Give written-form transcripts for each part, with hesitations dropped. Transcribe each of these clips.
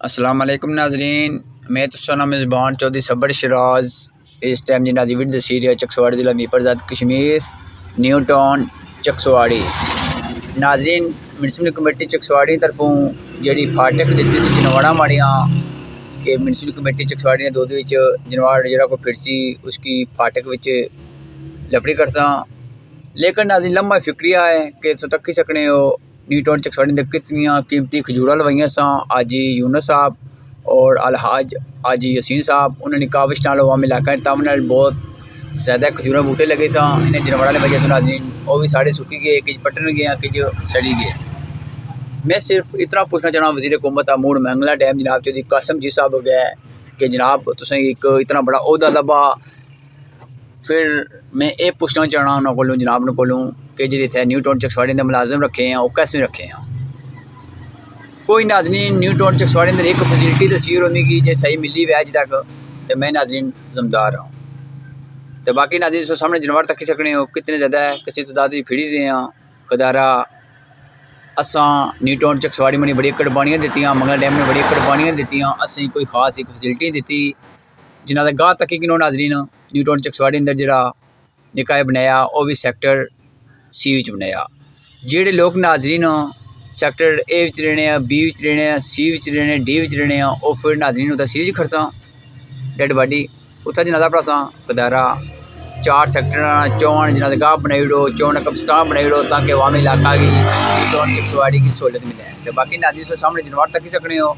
السلام علیکم ناظرین، میں تو سنا میزبان چودھری صبر شراز اس ٹائم جی نازی ویڈ دسیری چکسواڑی ضلع میپر ذات کشمیر نیو ٹاؤن چکسواڑی ناظرین میونسپل کمیٹی چکسواڑی طرفوں جیڑی فاٹک دیتی سی جنواڑا ماڑیاں کہ میونسپل کمیٹی چکسواڑی نے دودھ وچ جنواڑ جڑا کو پھرسی اس کی فاٹک وچ لپڑی کرساں، لیکن ناظرین لمحہ فکریہ ہے کہ تو تکی سکنے ہو نیو ٹاؤن چکسواڑی نے کتنی قیمتی کھجورا لوائیاں ساں آجی یونس صاحب اور الحاج آجی یسین صاحب انہوں نے کاوش نال عوامی علاقہ تامن بہت زیادہ کھجورا بوٹے لگے ساں انہیں جنواڑا نے وجہ تو ناظرین وہ بھی سارے سکی گئے کہ پٹن گئے کہ جو سڑی گئے۔ میں صرف اتنا پوچھنا چاہنا وزیر حکومت امور منگلہ ڈیم جناب چودھری قاسم جی صاحب ہو گیا ہے کہ جناب تسیں ایک اتنا بڑا عہدہ لبا، پھر میں یہ پوچھنا چاہنا انہوں کو جناب نے کولوں کہ جی اتنے نیو ٹاؤن چکسواڑی کے ملازم رکھے ہیں وہ کیسے رکھے ہیں؟ کوئی ناظرین نیو ٹاؤن چکسواڑی اندر ایک فیسلٹی تصویر ہونے کی جی صحیح ملی ہوئی اج تک تو میں ناظرین ذمدار ہوں۔ تو باقی ناظرین سو سامنے جنوار تک ہی سکنے ہو کتنے زیادہ ہے کسی تعداد بھی پھڑی رہے ہیں خدارہ اساں نیو ٹاؤن چکسواڑی میں بڑی قربانیاں دیتیاں، منگل ڈیم نے بڑی قربانیاں دیتیاں، اسیں کوئی خاص ایک فیسلٹی دیتی جنہاں دا گاہ تک کنوں ناظرین نیو ٹاؤن چکسواڑی اندر جڑا نکاح بنایا وہ بھی سیکٹر سی وچ بنایا۔ جڑے لوگ ناظرین سیکٹر اے وچ رہنے ہیں، بی وچ رہنے ہیں، سی وچ رہنے ہیں، ڈی وچ رہنے ہیں، وہ پھر ناظرین اتنا سی وچ کھڑساں ڈیڈ باڈی اتنا جنازہ پڑھساں خدارہ 4 سیکٹر 54 جنہاں دا گاہ بنائی وڑو 54 قبرستان بنائی وڑو تاکہ عوامی علاقہ کی نیو ٹاؤن چکسواڑی کی سہولت ملے۔ تو باقی ناظرین سو سامنے جنوار تک ہی سکنے ہو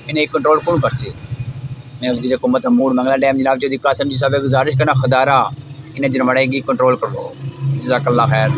انہیں کنٹرول کون کرسے؟ میں وزیر حکومت امور منگلہ ڈیم جناب چودھری قاسم جی صاحب گزارش کرنا خدارہ انہیں جنواڑے کی کنٹرول کرو۔ جزاک اللہ خیر۔